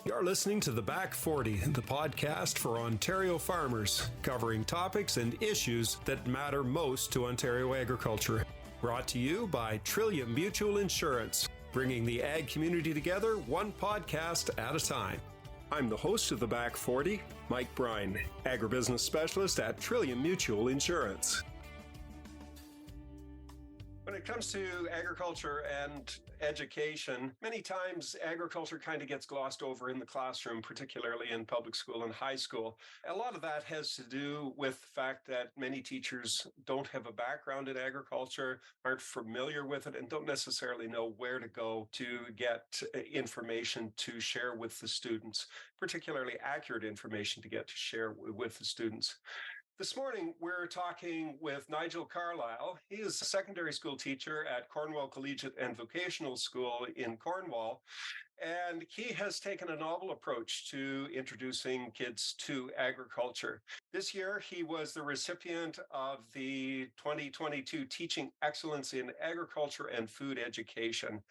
You're listening to The Back 40, the podcast for Ontario farmers, covering topics and issues that matter most to Ontario agriculture. Brought to you by Trillium Mutual Insurance, bringing the ag community together one podcast at a time. I'm the host of The Back 40, Mike Bryan, agribusiness specialist at Trillium Mutual Insurance. When it comes to agriculture and education, many times agriculture kind of gets glossed over in the classroom, particularly in public school and high school. A lot of that has to do with the fact that many teachers don't have a background in agriculture, aren't familiar with it, and don't necessarily know where to go to get information to share with the students, particularly accurate information to get to share with the students. This morning, we're talking with Nigel Carlisle. He is a secondary school teacher at Cornwall Collegiate and Vocational School in Cornwall, and he has taken a novel approach to introducing kids to agriculture. This year, he was the recipient of the 2022 Teaching Excellence in Agriculture and Food Education.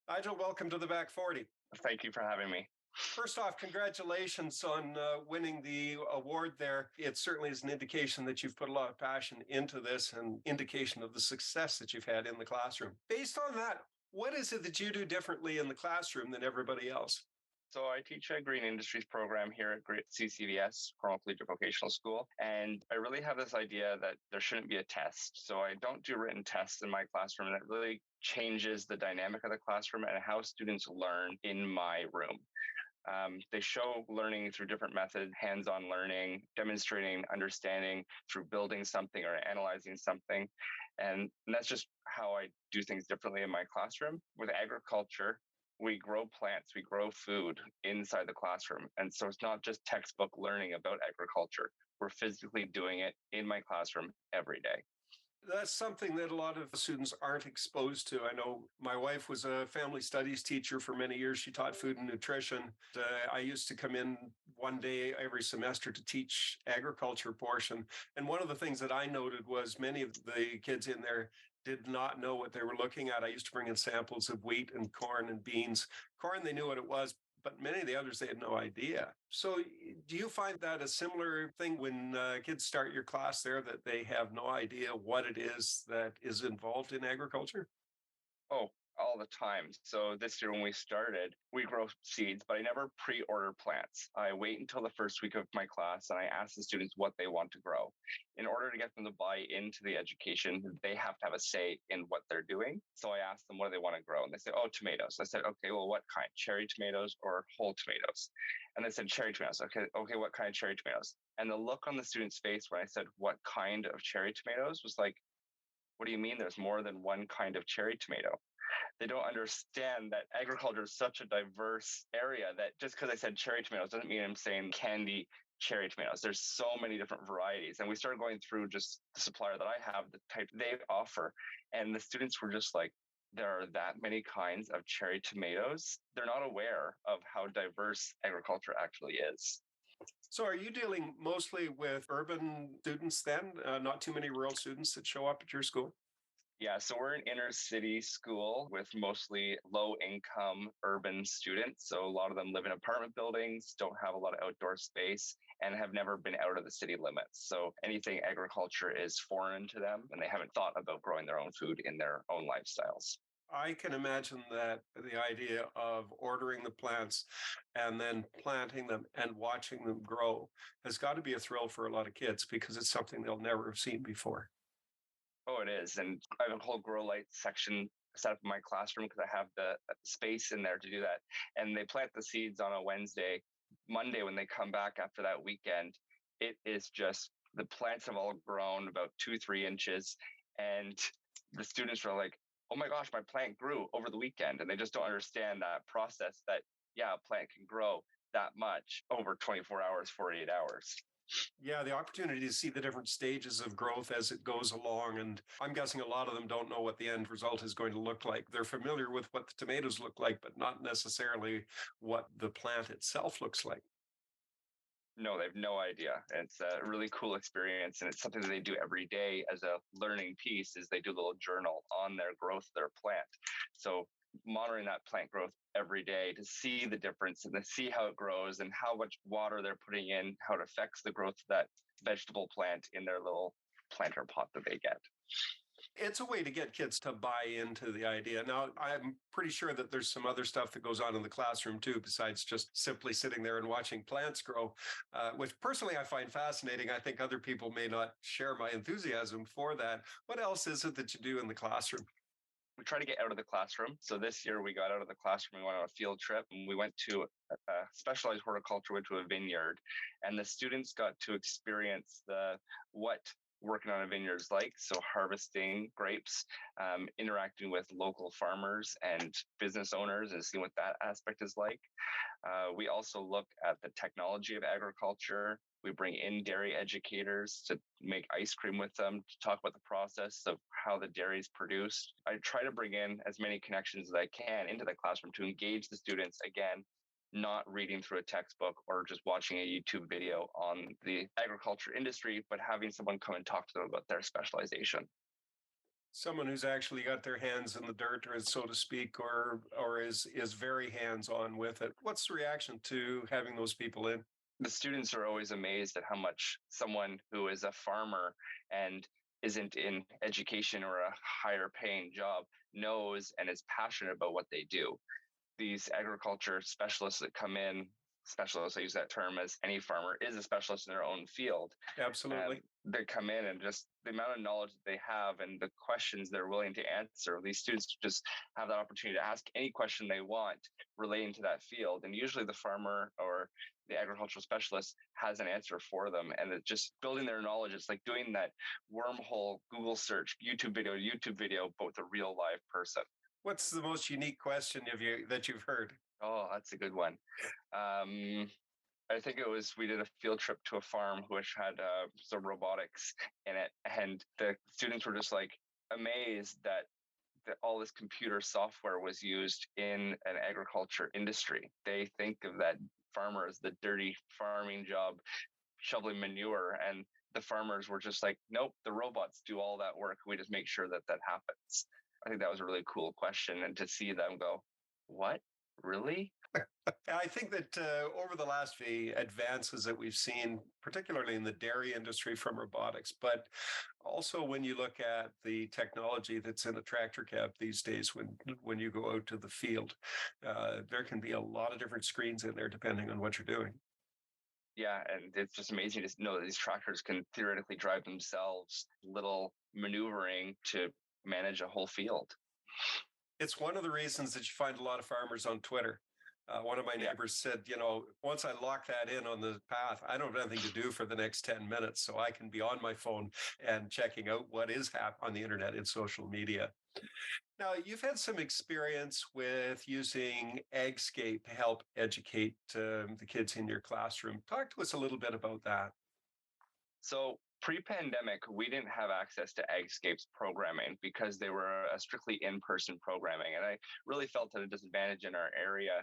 Nigel, welcome to the Back 40. Thank you for having me. First off, congratulations on winning the award there. It certainly is an indication that you've put a lot of passion into this and indication of the success that you've had in the classroom. Based on that, what is it that you do differently in the classroom than everybody else? So I teach a green industries program here at CCVS, Cornwall Collegiate Vocational School, and I really have this idea that there shouldn't be a test. So I don't do written tests in my classroom, and it really changes the dynamic of the classroom and how students learn in my room. They show learning through different methods, hands-on learning, demonstrating understanding through building something or analyzing something. And that's just how I do things differently in my classroom. With agriculture, we grow plants, we grow food inside the classroom. And so it's not just textbook learning about agriculture. We're physically doing it in my classroom every day. That's something that a lot of students aren't exposed to. I know my wife was a family studies teacher for many years. She taught food and nutrition. I used to come in one day every semester to teach agriculture portion. And one of the things that I noted was many of the kids in there did not know what they were looking at. I used to bring in samples of wheat and corn and beans. Corn, they knew what it was, but many of the others, they had no idea. So do you find that a similar thing when kids start your class there, that they have no idea what it is that is involved in agriculture? Oh, all the time. So this year when we started, we grow seeds, but I never pre-order plants. I wait until the first week of my class and I ask the students what they want to grow. In order to get them to buy into the education, they have to have a say in what they're doing. So I ask them what do they want to grow, and they say, oh, tomatoes. I said, okay, well, what kind? Cherry tomatoes or whole tomatoes? And they said cherry tomatoes. Okay, what kind of cherry tomatoes? And the look on the student's face when I said what kind of cherry tomatoes was like, what do you mean there's more than one kind of cherry tomato? They don't understand that agriculture is such a diverse area that just because I said cherry tomatoes doesn't mean I'm saying candy cherry tomatoes. There's so many different varieties. And we started going through just the supplier that I have, the type they offer. And the students were just like, there are that many kinds of cherry tomatoes. They're not aware of how diverse agriculture actually is. So are you dealing mostly with urban students then? Not too many rural students that show up at your school? Yeah, so we're an inner city school with mostly low income urban students. So a lot of them live in apartment buildings, don't have a lot of outdoor space, and have never been out of the city limits. So anything agriculture is foreign to them, and they haven't thought about growing their own food in their own lifestyles. I can imagine that the idea of ordering the plants and then planting them and watching them grow has got to be a thrill for a lot of kids because it's something they'll never have seen before. Oh, it is. And I have a whole grow light section set up in my classroom because I have the space in there to do that. And they plant the seeds on a Wednesday. Monday, when they come back after that weekend, it is just the plants have all grown about 2-3 inches. And the students are like, oh my gosh, my plant grew over the weekend. And they just don't understand that process that, yeah, a plant can grow that much over 24 hours, 48 hours. Yeah, the opportunity to see the different stages of growth as it goes along. And I'm guessing a lot of them don't know what the end result is going to look like. They're familiar with what the tomatoes look like, but not necessarily what the plant itself looks like. No, they have no idea. It's a really cool experience, and it's something that they do every day as a learning piece. Is they do a little journal on their growth of their plant. So monitoring that plant growth every day to see the difference and to see how it grows and how much water they're putting in, how it affects the growth of that vegetable plant in their little planter pot that they get. It's a way to get kids to buy into the idea. Now, I'm pretty sure that there's some other stuff that goes on in the classroom too, besides just simply sitting there and watching plants grow, which personally I find fascinating. I think other people may not share my enthusiasm for that. What else is it that you do in the classroom? We try to get out of the classroom. So this year we got out of the classroom. We went on a field trip and we went to a specialized horticulture, went to a vineyard, and the students got to experience what working on a vineyard is like. So harvesting grapes, interacting with local farmers and business owners and seeing what that aspect is like. We also look at the technology of agriculture. We bring in dairy educators to make ice cream with them, to talk about the process of how the dairy is produced. I try to bring in as many connections as I can into the classroom to engage the students, again, not reading through a textbook or just watching a YouTube video on the agriculture industry, but having someone come and talk to them about their specialization. Someone who's actually got their hands in the dirt, or so to speak, or is very hands-on with it. What's the reaction to having those people in? The students are always amazed at how much someone who is a farmer and isn't in education or a higher paying job knows and is passionate about what they do. These agriculture specialists that come in, specialists, I use that term, as any farmer is a specialist in their own field. Absolutely. They come in and just the amount of knowledge that they have and the questions they're willing to answer. These students just have that opportunity to ask any question they want relating to that field. And usually the farmer or the agricultural specialist has an answer for them. And it's just building their knowledge. It's like doing that wormhole Google search, YouTube video, but with a real live person. What's the most unique question that you've heard? Oh, that's a good one. I think it was we did a field trip to a farm which had some robotics in it, and the students were just like amazed that all this computer software was used in an agriculture industry. They think of that farmer as the dirty farming job, shoveling manure, and the farmers were just like, nope, the robots do all that work. We just make sure that that happens. I think that was a really cool question, and to see them go, what? Really? I think that over the last few advances that we've seen, particularly in the dairy industry from robotics, but also when you look at the technology that's in a tractor cab these days, when you go out to the field, there can be a lot of different screens in there depending on what you're doing. Yeah, and it's just amazing to know that these tractors can theoretically drive themselves, little maneuvering to manage a whole field. It's one of the reasons that you find a lot of farmers on Twitter. One of my neighbors said, once I lock that in on the path, I don't have anything to do for the next 10 minutes. So I can be on my phone and checking out what is happening on the internet and social media. Now, you've had some experience with using AgScape to help educate the kids in your classroom. Talk to us a little bit about that. So pre-pandemic, we didn't have access to AgScape's programming because they were a strictly in-person programming. And I really felt at a disadvantage in our area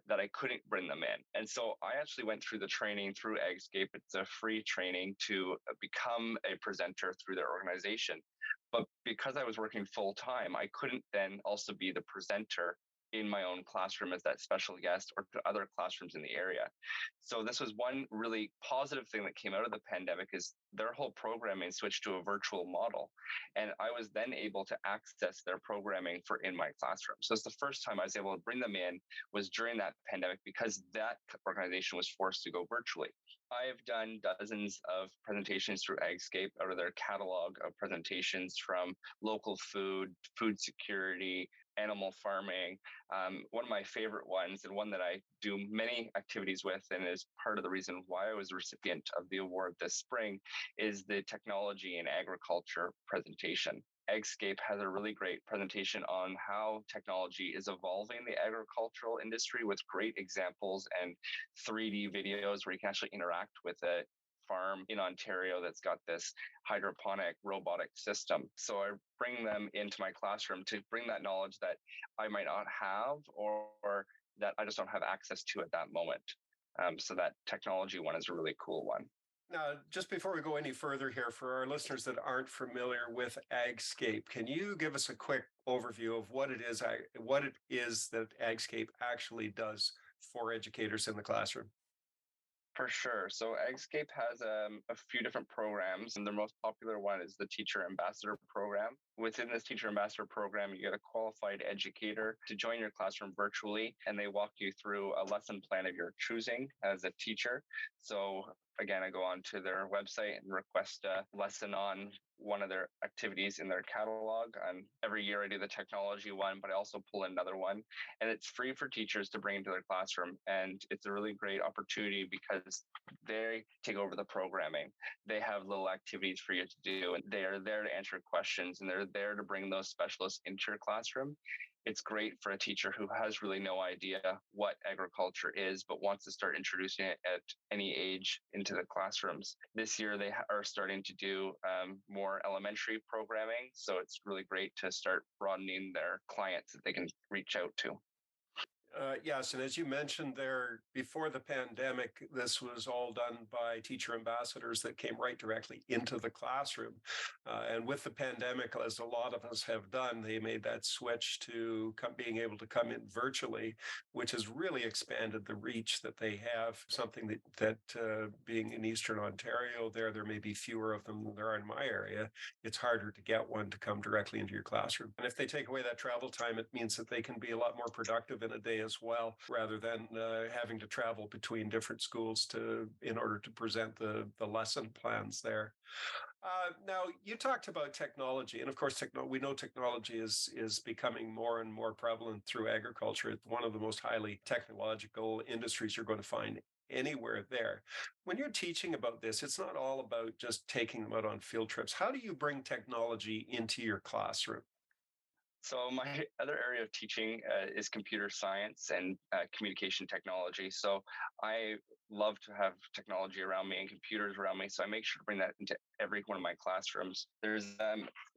that I couldn't bring them in. And so I actually went through the training through AgScape. It's a free training to become a presenter through their organization. But because I was working full time, I couldn't then also be the presenter in my own classroom as that special guest or to other classrooms in the area. So this was one really positive thing that came out of the pandemic is their whole programming switched to a virtual model. And I was then able to access their programming for in my classroom. So it's the first time I was able to bring them in was during that pandemic because that organization was forced to go virtually. I have done dozens of presentations through AgScape out of their catalog of presentations from local food security, animal farming. One of my favorite ones and one that I do many activities with and is part of the reason why I was a recipient of the award this spring is the technology and agriculture presentation. AgScape has a really great presentation on how technology is evolving the agricultural industry with great examples and 3D videos where you can actually interact with a farm in Ontario that's got this hydroponic robotic system. So I bring them into my classroom to bring that knowledge that I might not have or that I just don't have access to at that moment. So that technology one is a really cool one. Now, just before we go any further here, for our listeners that aren't familiar with AgScape, can you give us a quick overview of what it is that AgScape actually does for educators in the classroom? For sure. So AgScape has a few different programs, and the most popular one is the Teacher Ambassador Program. Within this Teacher Ambassador Program, you get a qualified educator to join your classroom virtually, and they walk you through a lesson plan of your choosing as a teacher. So again, I go on to their website and request a lesson on one of their activities in their catalog. And every year I do the technology one, but I also pull another one, and it's free for teachers to bring into their classroom. And it's a really great opportunity because they take over the programming. They have little activities for you to do, and they are there to answer questions, and they're there to bring those specialists into your classroom. It's great for a teacher who has really no idea what agriculture is, but wants to start introducing it at any age into the classrooms. This year, they are starting to do more elementary programming. So it's really great to start broadening their clients that they can reach out to. Yes, and as you mentioned there, before the pandemic, this was all done by teacher ambassadors that came right directly into the classroom. And with the pandemic, as a lot of us have done, they made that switch to being able to come in virtually, which has really expanded the reach that they have. Something that being in Eastern Ontario, there may be fewer of them than there are in my area. It's harder to get one to come directly into your classroom. And if they take away that travel time, it means that they can be a lot more productive in a day as well, rather than having to travel between different schools in order to present the lesson plans there. Now, you talked about technology, and of course, we know technology is becoming more and more prevalent through agriculture. It's one of the most highly technological industries you're going to find anywhere there. When you're teaching about this, it's not all about just taking them out on field trips. How do you bring technology into your classroom? So my other area of teaching is computer science and communication technology. So I love to have technology around me and computers around me. So I make sure to bring that into every one of my classrooms. There's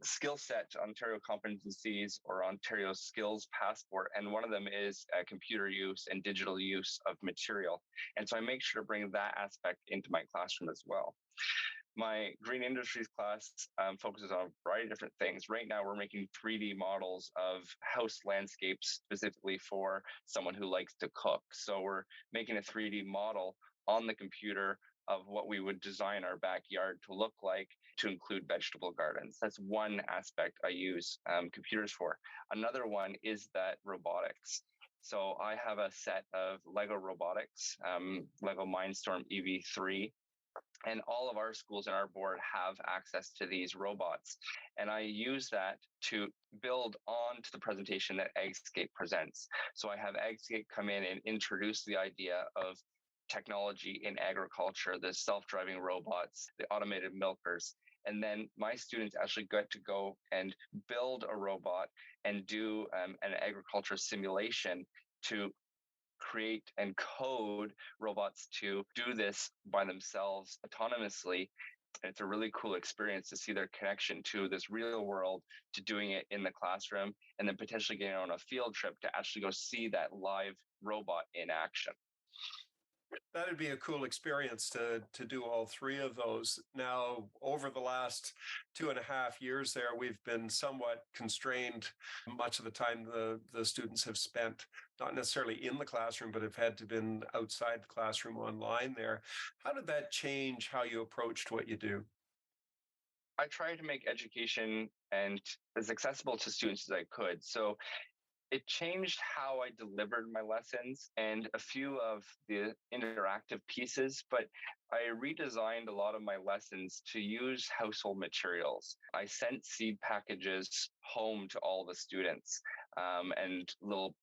skill set Ontario competencies or Ontario skills passport, and one of them is computer use and digital use of material. And so I make sure to bring that aspect into my classroom as well. My green industries class focuses on a variety of different things. Right now, we're making 3D models of house landscapes specifically for someone who likes to cook. So we're making a 3D model on the computer of what we would design our backyard to look like to include vegetable gardens. That's one aspect I use computers for. Another one is that robotics. So I have a set of Lego robotics, Lego Mindstorm EV3, and all of our schools in our board have access to these robots. And I use that to build on to the presentation that AgScape presents. So I have AgScape come in and introduce the idea of technology in agriculture, the self-driving robots, the automated milkers. And then my students actually get to go and build a robot and do an agriculture simulation to create and code robots to do this by themselves autonomously. And it's a really cool experience to see their connection to this real world, to doing it in the classroom, and then potentially getting on a field trip to actually go see that live robot in action. That'd be a cool experience to do all three of those. Now, over the last 2.5 years there, we've been somewhat constrained. Much of the time the students have spent not necessarily in the classroom, but have had to been outside the classroom online there. How did that change how you approached what you do? I tried to make education and as accessible to students as I could. So it changed how I delivered my lessons and a few of the interactive pieces, but I redesigned a lot of my lessons to use household materials. I sent seed packages home to all the students and little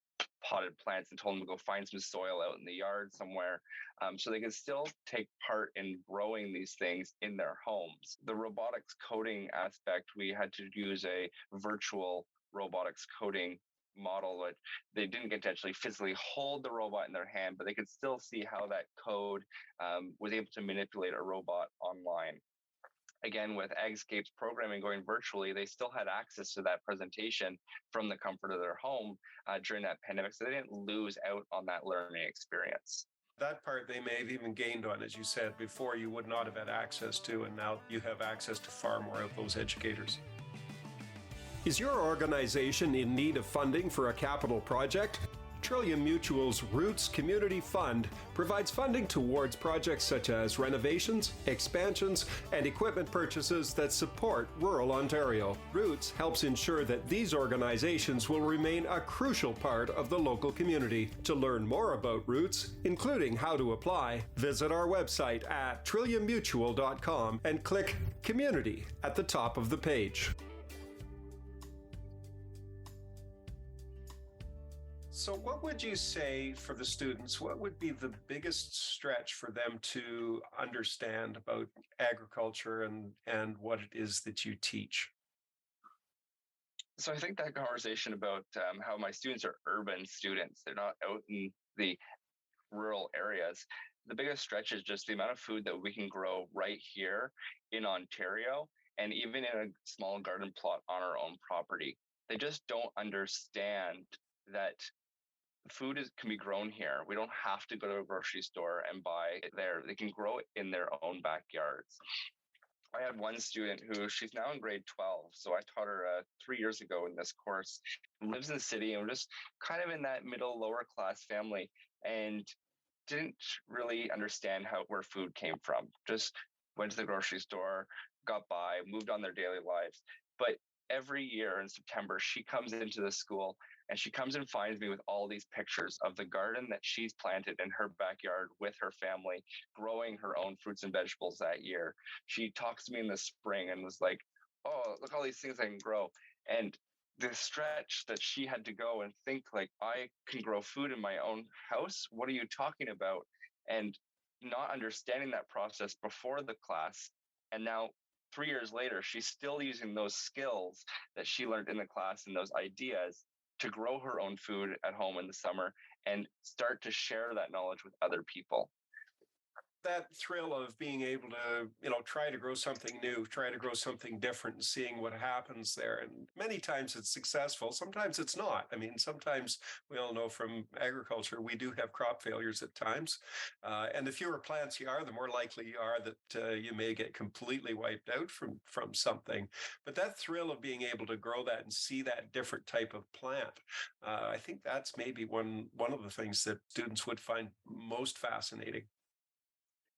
potted plants and told them to go find some soil out in the yard somewhere so they could still take part in growing these things in their homes. The robotics coding aspect, we had to use a virtual robotics coding model that they didn't get to actually physically hold the robot in their hand, but they could still see how that code was able to manipulate a robot online. Again, with AgScape's programming going virtually, they still had access to that presentation from the comfort of their home during that pandemic, so they didn't lose out on that learning experience. That part they may have even gained on, as you said, before you would not have had access to, and now you have access to far more of those educators. Is your organization in need of funding for a capital project? Trillium Mutual's Roots Community Fund provides funding towards projects such as renovations, expansions, and equipment purchases that support rural Ontario. Roots helps ensure that these organizations will remain a crucial part of the local community. To learn more about Roots, including how to apply, visit our website at trilliummutual.com and click Community at the top of the page. So what would you say for the students? What would be the biggest stretch for them to understand about agriculture and what it is that you teach? So I think that conversation about how my students are urban students, they're not out in the rural areas. The biggest stretch is just the amount of food that we can grow right here in Ontario and even in a small garden plot on our own property. They just don't understand that food can be grown here. We don't have to go to a grocery store and buy it there. They can grow it in their own backyards. I had one student who she's now in grade 12. So I taught her 3 years ago in this course, lives in the city and just kind of in that middle lower class family and didn't really understand where food came from. Just went to the grocery store, got by, moved on their daily lives. But every year in September, she comes into the school and she comes and finds me with all these pictures of the garden that she's planted in her backyard with her family, growing her own fruits and vegetables that year. She talks to me in the spring and was like, oh, look, all these things I can grow. And the stretch that she had to go and think like, I can grow food in my own house. What are you talking about? And not understanding that process before the class. And now 3 years later, she's still using those skills that she learned in the class and those ideas to grow her own food at home in the summer and start to share that knowledge with other people. That thrill of being able to, try to grow something new, try to grow something different and seeing what happens there. And many times it's successful. Sometimes it's not. I mean, sometimes we all know from agriculture, we do have crop failures at times. And the fewer plants you are, the more likely you are that you may get completely wiped out from something. But that thrill of being able to grow that and see that different type of plant, I think that's maybe one of the things that students would find most fascinating.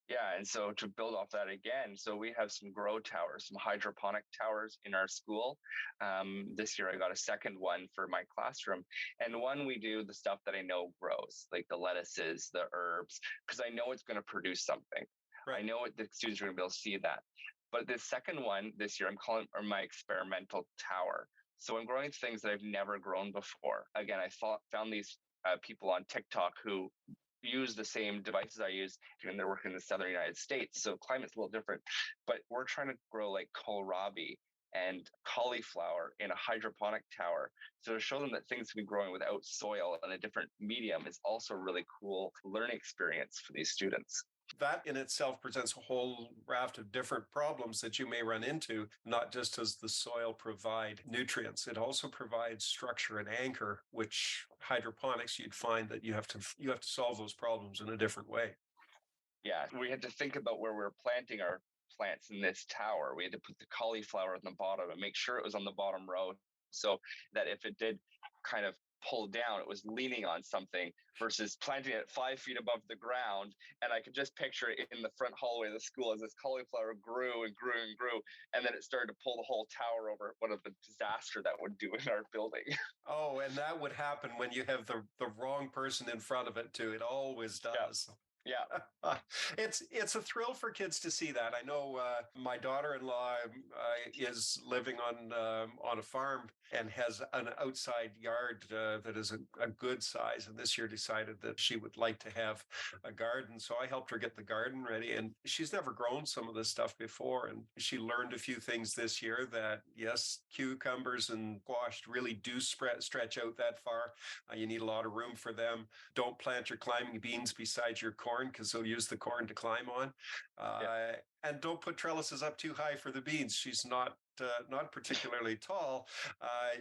Yeah, and so to build off that again, so we have some grow towers, some hydroponic towers in our school. This year I got a second one for my classroom. And one we do the stuff that I know grows, like the lettuces, the herbs, because I know it's going to produce something. Right. I know the students are going to be able to see that. But the second one this year, I'm calling my experimental tower. So I'm growing things that I've never grown before. Again, I found these people on TikTok who use the same devices I use, and they're working in the southern United States. So climate's a little different, but we're trying to grow like kohlrabi and cauliflower in a hydroponic tower. So to show them that things can be growing without soil and a different medium is also a really cool learning experience for these students. That in itself presents a whole raft of different problems that you may run into, not just does the soil provide nutrients, it also provides structure and anchor, which hydroponics, you'd find that you have to solve those problems in a different way. Yeah, we had to think about where we're planting our plants in this tower. We had to put the cauliflower on the bottom and make sure it was on the bottom row so that if it did kind of pull down, it was leaning on something versus planting it 5 feet above the ground. And I could just picture it in the front hallway of the school as this cauliflower grew and grew and grew. And then it started to pull the whole tower over. What a disaster that would do in our building. Oh, and that would happen when you have the wrong person in front of it too. It always does. Yeah. It's a thrill for kids to see that. I know my daughter-in-law is living on a farm and has an outside yard that is a good size. And this year decided that she would like to have a garden. So I helped her get the garden ready. And she's never grown some of this stuff before. And she learned a few things this year that, yes, cucumbers and squash really do stretch out that far. You need a lot of room for them. Don't plant your climbing beans beside your corn corn because they'll use the corn to climb on. Yeah. And don't put trellises up too high for the beans. She's not particularly tall.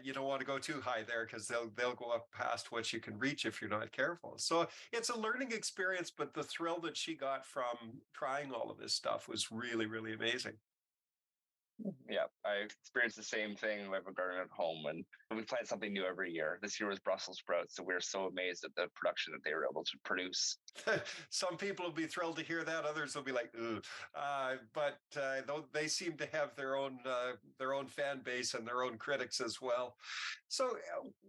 You don't want to go too high there because they'll go up past what you can reach if you're not careful. So it's a learning experience, but the thrill that she got from trying all of this stuff was really, really amazing. Yeah, I experienced the same thing. We have a garden at home, and we plant something new every year. This year was Brussels sprouts, so we're so amazed at the production that they were able to produce. Some people will be thrilled to hear that. Others will be like, "Ooh," but they seem to have their own fan base and their own critics as well. So,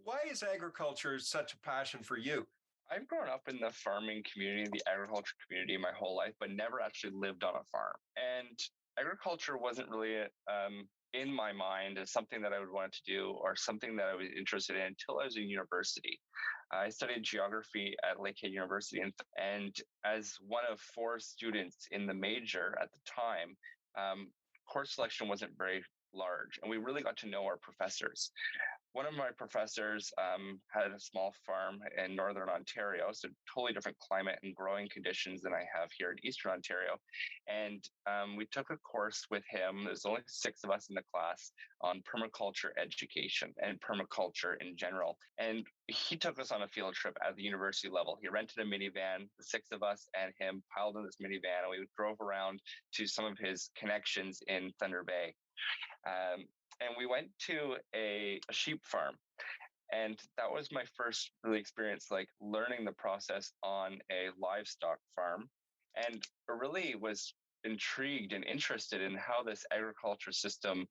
why is agriculture such a passion for you? I've grown up in the farming community, the agriculture community my whole life, but never actually lived on a farm. And agriculture wasn't really in my mind as something that I would want to do or something that I was interested in until I was in university. I studied geography at Lakehead University, and as one of four students in the major at the time, course selection wasn't very large, and we really got to know our professors. One of my professors had a small farm in northern Ontario, so totally different climate and growing conditions than I have here in eastern Ontario. And we took a course with him. There's only 6 of us in the class on permaculture education and permaculture in general. And he took us on a field trip at the university level. He rented a minivan, the 6 of us and him piled in this minivan, and we drove around to some of his connections in Thunder Bay. And we went to a sheep farm, and that was my first really experience, like learning the process on a livestock farm, and really was intrigued and interested in how this agriculture system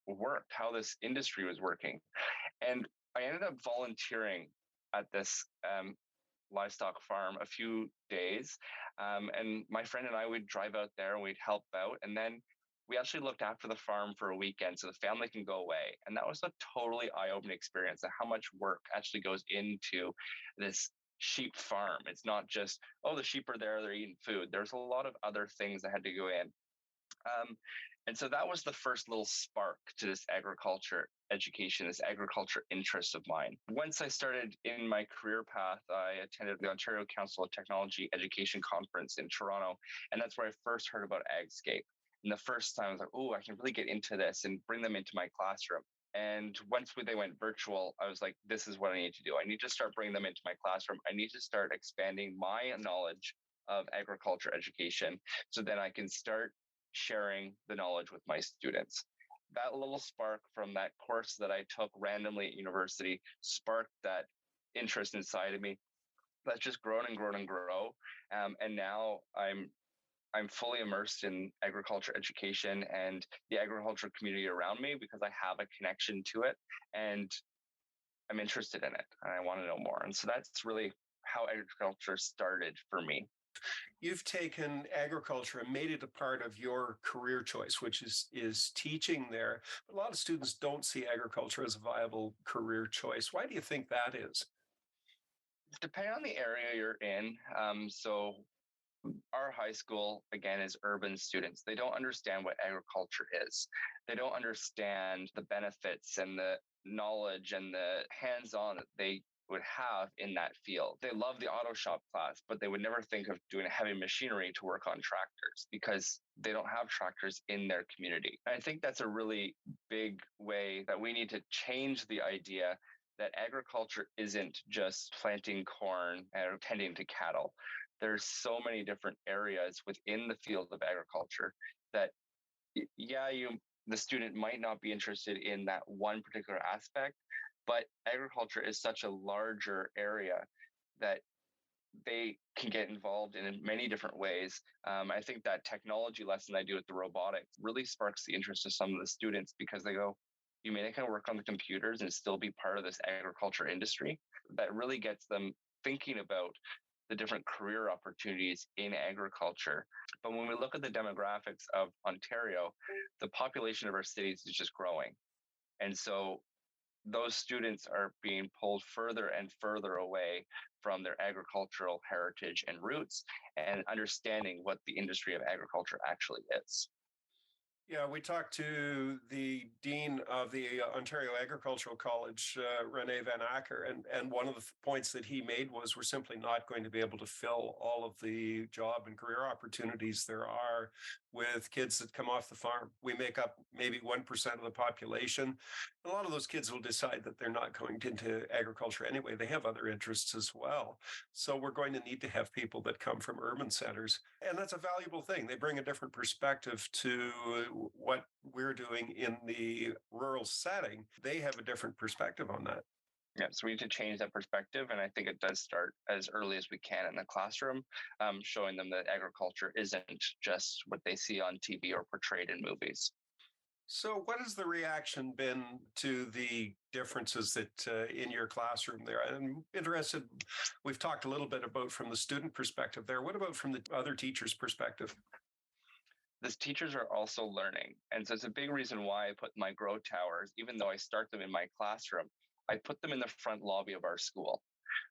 worked, how this industry was working. And I ended up volunteering at this livestock farm a few days. And my friend and I would drive out there and we'd help out. And then we actually looked after the farm for a weekend so the family can go away. And that was a totally eye-opening experience of how much work actually goes into this sheep farm. It's not just, oh, the sheep are there, they're eating food. There's a lot of other things that had to go in. And so that was the first little spark to this agriculture education, this agriculture interest of mine. Once I started in my career path, I attended the Ontario Council of Technology Education Conference in Toronto, and that's where I first heard about AgScape. And the first time I was like, oh, I can really get into this and bring them into my classroom. And once they went virtual, I was like, this is what I need to do. I need to start bringing them into my classroom. I need to start expanding my knowledge of agriculture education so then I can start sharing the knowledge with my students. That little spark from that course that I took randomly at university sparked that interest inside of me. That's just grown and grown and grow. And now I'm fully immersed in agriculture education and the agriculture community around me because I have a connection to it and I'm interested in it and I want to know more. And so that's really how agriculture started for me. You've taken agriculture and made it a part of your career choice, which is teaching there. But a lot of students don't see agriculture as a viable career choice. Why do you think that is? Depending on the area you're in, so our high school, again, is urban students. They don't understand what agriculture is. They don't understand the benefits and the knowledge and the hands-on that they would have in that field. They love the auto shop class, but they would never think of doing heavy machinery to work on tractors because they don't have tractors in their community. And I think that's a really big way that we need to change the idea that agriculture isn't just planting corn and tending to cattle. There's so many different areas within the field of agriculture that, yeah, the student might not be interested in that one particular aspect, but agriculture is such a larger area that they can get involved in many different ways. I think that technology lesson I do with the robotics really sparks the interest of some of the students because they go, you mean I can work on the computers and still be part of this agriculture industry? That really gets them thinking about the different career opportunities in agriculture. But when we look at the demographics of Ontario, the population of our cities is just growing. And so those students are being pulled further and further away from their agricultural heritage and roots and understanding what the industry of agriculture actually is. Yeah, we talked to the dean of the Ontario Agricultural College, Rene Van Acker, and one of the points that he made was we're simply not going to be able to fill all of the job and career opportunities there are with kids that come off the farm. We make up maybe 1% of the population. A lot of those kids will decide that they're not going into agriculture anyway. They have other interests as well. So we're going to need to have people that come from urban centers. And that's a valuable thing. They bring a different perspective to what we're doing in the rural setting. They have a different perspective on that. Yeah, so we need to change that perspective, and I think it does start as early as we can in the classroom, showing them that agriculture isn't just what they see on TV or portrayed in movies. So, what has the reaction been to the differences that in your classroom there? I'm interested. We've talked a little bit about from the student perspective there. What about from the other teachers' perspective? The teachers are also learning. And so it's a big reason why I put my grow towers, even though I start them in my classroom, I put them in the front lobby of our school.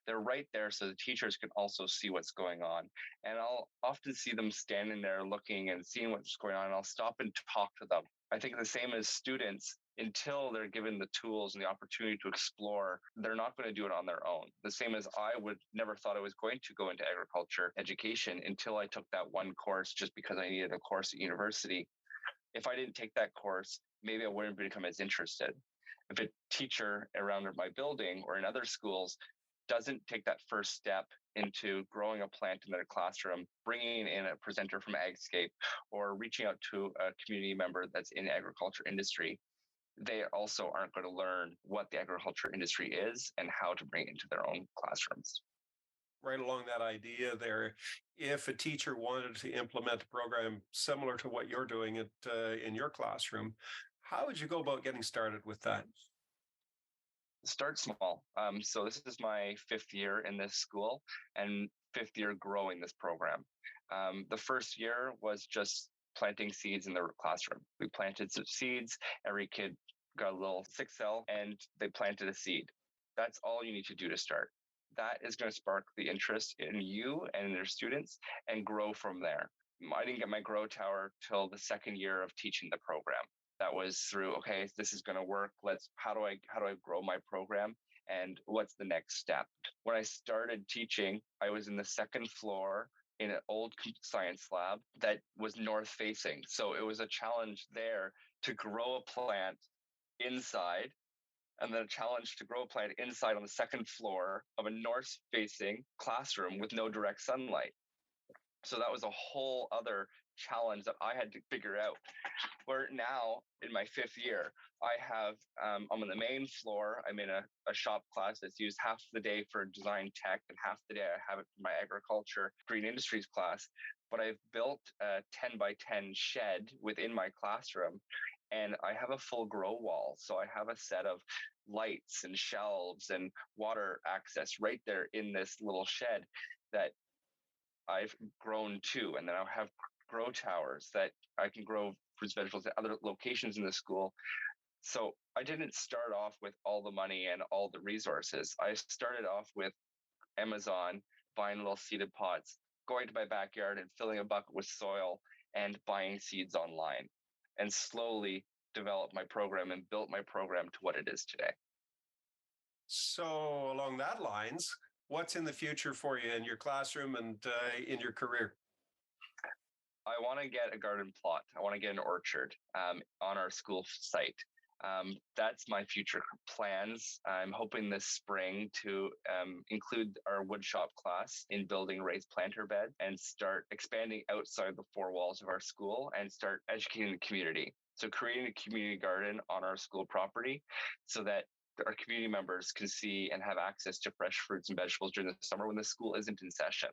They're right there so the teachers can also see what's going on. And I'll often see them standing there looking and seeing what's going on. And I'll stop and talk to them. I think the same as students, until they're given the tools and the opportunity to explore, they're not going to do it on their own. The same as I would never thought I was going to go into agriculture education until I took that one course just because I needed a course at university. If I didn't take that course, maybe I wouldn't become as interested. If a teacher around my building or in other schools doesn't take that first step into growing a plant in their classroom, bringing in a presenter from AgScape, or reaching out to a community member that's in agriculture industry, they also aren't going to learn what the agriculture industry is and how to bring it into their own classrooms. Right along that idea there, if a teacher wanted to implement a program similar to what you're doing in your classroom, how would you go about getting started with that? Start small. So this is my fifth year in this school and fifth year growing this program. The first year was just planting seeds in the classroom. We planted some seeds. Every kid got a little 6 cell and they planted a seed. That's all you need to do to start. That is going to spark the interest in you and in their students and grow from there. I didn't get my grow tower till the second year of teaching the program. That was through, okay, this is going to work. How do I grow my program, and what's the next step? When I started teaching, I was in the second floor in an old science lab that was north facing. So it was a challenge there to grow a plant inside, and then a challenge to grow a plant inside on the second floor of a north facing classroom with no direct sunlight. So that was a whole other challenge that I had to figure out. Where now in my fifth year, I'm on the main floor. I'm in a shop class that's used half the day for design tech and half the day I have it for my agriculture green industries class. But I've built a 10 by 10 shed within my classroom, and I have a full grow wall. So I have a set of lights and shelves and water access right there in this little shed that I've grown to. And then I'll have grow towers that I can grow fruits, vegetables at other locations in the school. So I didn't start off with all the money and all the resources. I started off with Amazon, buying little seeded pots, going to my backyard and filling a bucket with soil and buying seeds online, and slowly developed my program and built my program to what it is today. So, along that lines, what's in the future for you in your classroom and in your career? I want to get a garden plot. I want to get an orchard on our school site. That's my future plans. I'm hoping this spring to include our woodshop class in building raised planter bed and start expanding outside the four walls of our school and start educating the community. So creating a community garden on our school property so that our community members can see and have access to fresh fruits and vegetables during the summer when the school isn't in session.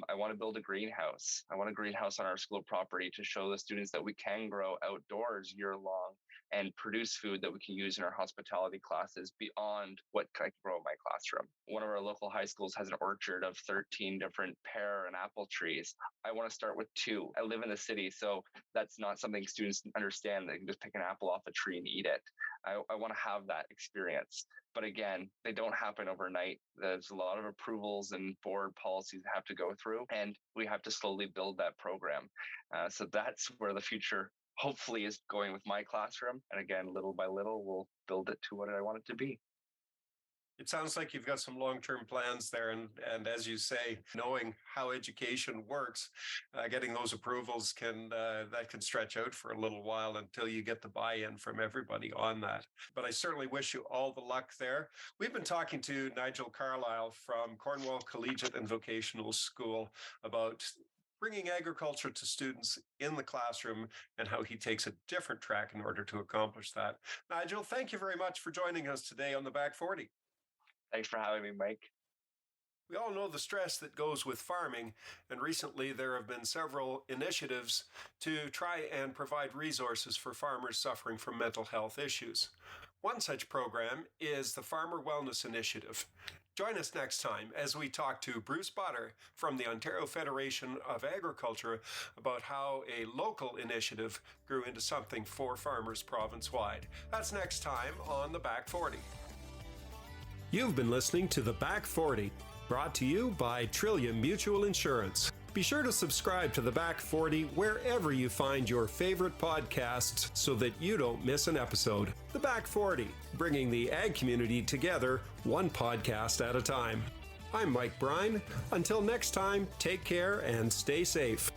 I want to build a greenhouse. I want a greenhouse on our school property to show the students that we can grow outdoors year long and produce food that we can use in our hospitality classes beyond what I can grow in my classroom. One of our local high schools has an orchard of 13 different pear and apple trees. I want to start with 2. I live in the city, so that's not something students understand. They can just pick an apple off a tree and eat it. I want to have that experience. But again, they don't happen overnight. There's a lot of approvals and board policies that have to go through, and we have to slowly build that program. So that's where the future hopefully is going with my classroom. And again, little by little, we'll build it to what I want it to be. It sounds like you've got some long-term plans there. And as you say, knowing how education works, getting those approvals that can stretch out for a little while until you get the buy-in from everybody on that. But I certainly wish you all the luck there. We've been talking to Nigel Carlisle from Cornwall Collegiate and Vocational School about bringing agriculture to students in the classroom and how he takes a different track in order to accomplish that. Nigel, thank you very much for joining us today on the Back 40. Thanks for having me, Mike. We all know the stress that goes with farming, and recently there have been several initiatives to try and provide resources for farmers suffering from mental health issues. One such program is the Farmer Wellness Initiative. Join us next time as we talk to Bruce Butter from the Ontario Federation of Agriculture about how a local initiative grew into something for farmers province-wide. That's next time on the Back 40. You've been listening to The Back 40, brought to you by Trillium Mutual Insurance. Be sure to subscribe to The Back 40 wherever you find your favorite podcasts so that you don't miss an episode. The Back 40, bringing the ag community together one podcast at a time. I'm Mike Brine. Until next time, take care and stay safe.